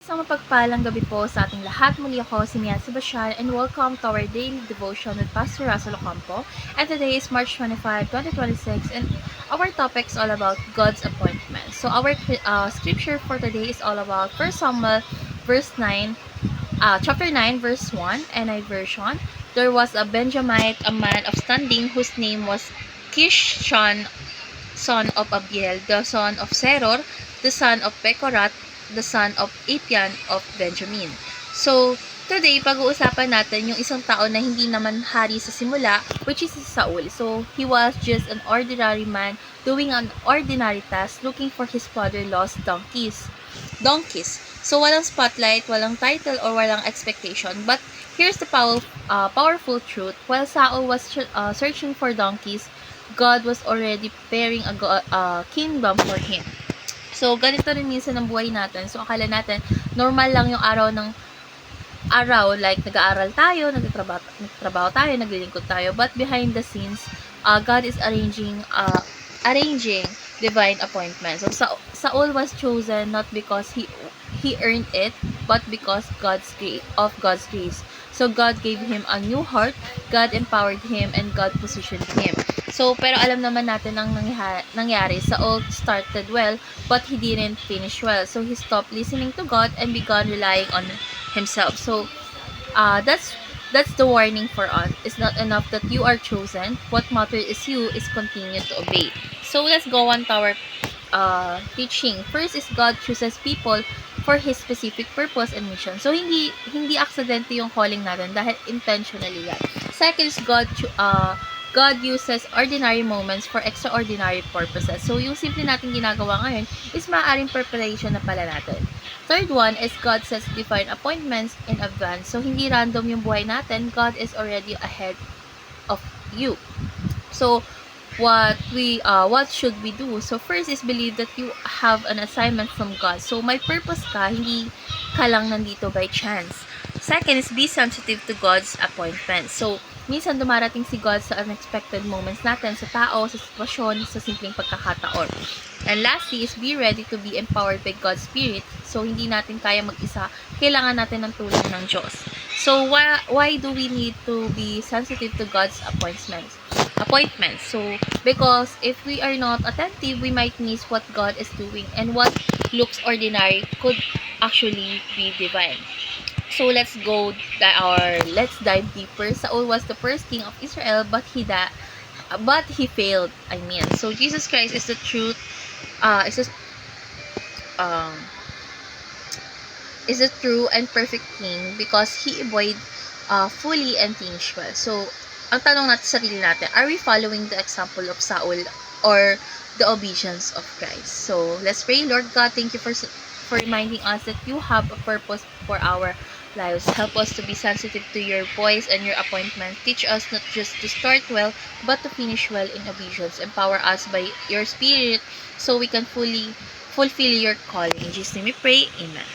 Isang mapagpalang gabi po sa ating lahat. Muli ako si Mia Sebastian and welcome to our daily devotion with Pastor Russell Ocampo. And today is March 25, 2026 and our topic is all about God's appointment. So our scripture for today is all about 1 Samuel verse 9, chapter 9 verse 1 NI version. There was a Benjamite, a man of standing whose name was Kishon, son of Abiel, the son of Seror, the son of Pekorat, the son of Apian of Benjamin. So, today, pag-uusapan natin yung isang tao na hindi naman hari sa simula, which is si Saul. So, he was just an ordinary man doing an ordinary task, looking for his father-in-law's donkeys. So, walang spotlight, walang title, or walang expectation. But, here's the powerful truth. While Saul was searching for donkeys, God was already preparing a kingdom for him. So, ganito rin minsan ang buhay natin. So, akala natin, normal lang yung araw, like, nag-aaral tayo, nagtatrabaho tayo, naglilingkod tayo. But, behind the scenes, God is arranging divine appointments. So, Saul was chosen not because he earned it, but because God's grace. So, God gave him a new heart, God empowered him, and God positioned him. So, pero alam naman natin ang nangyari. Saul started well, but he didn't finish well. So, he stopped listening to God and began relying on himself. So, that's the warning for us. It's not enough that you are chosen. What matters is you is continue to obey. So, let's go on to our teaching. First is God chooses people for His specific purpose and mission. So, hindi aksidente yung calling natin dahil intentionally yan. Second is God uses ordinary moments for extraordinary purposes. So, yung simple natin ginagawa ngayon is maaaring preparation na pala natin. Third one is God sets divine appointments in advance. So, hindi random yung buhay natin. God is already ahead of you. So, what should we do? So, first is believe that you have an assignment from God. So, may purpose ka, hindi ka lang nandito by chance. Second is be sensitive to God's appointment. So, minsan dumarating si God sa unexpected moments natin, sa tao, sa sitwasyon, sa simpleng pagkakataon. And lastly is be ready to be empowered by God's Spirit. So, hindi natin kaya mag-isa. Kailangan natin ng tulong ng Diyos. So, why do we need to be sensitive to God's appointments? So, because if we are not attentive, we might miss what God is doing. And what looks ordinary could actually be divine. So let's dive deeper. Saul was the first king of Israel, but he failed. So Jesus Christ is the truth. Is the true and perfect king because he avoided fully and finished well. So ang tanong natin sa sarili natin, are we following the example of Saul or the obedience of Christ? So let's pray. Lord God, thank you for reminding us that you have a purpose for our lives. Help us to be sensitive to your voice and your appointment. Teach us not just to start well, but to finish well in obedience. Empower us by your Spirit so we can fully fulfill your calling. In Jesus' name we pray. Amen.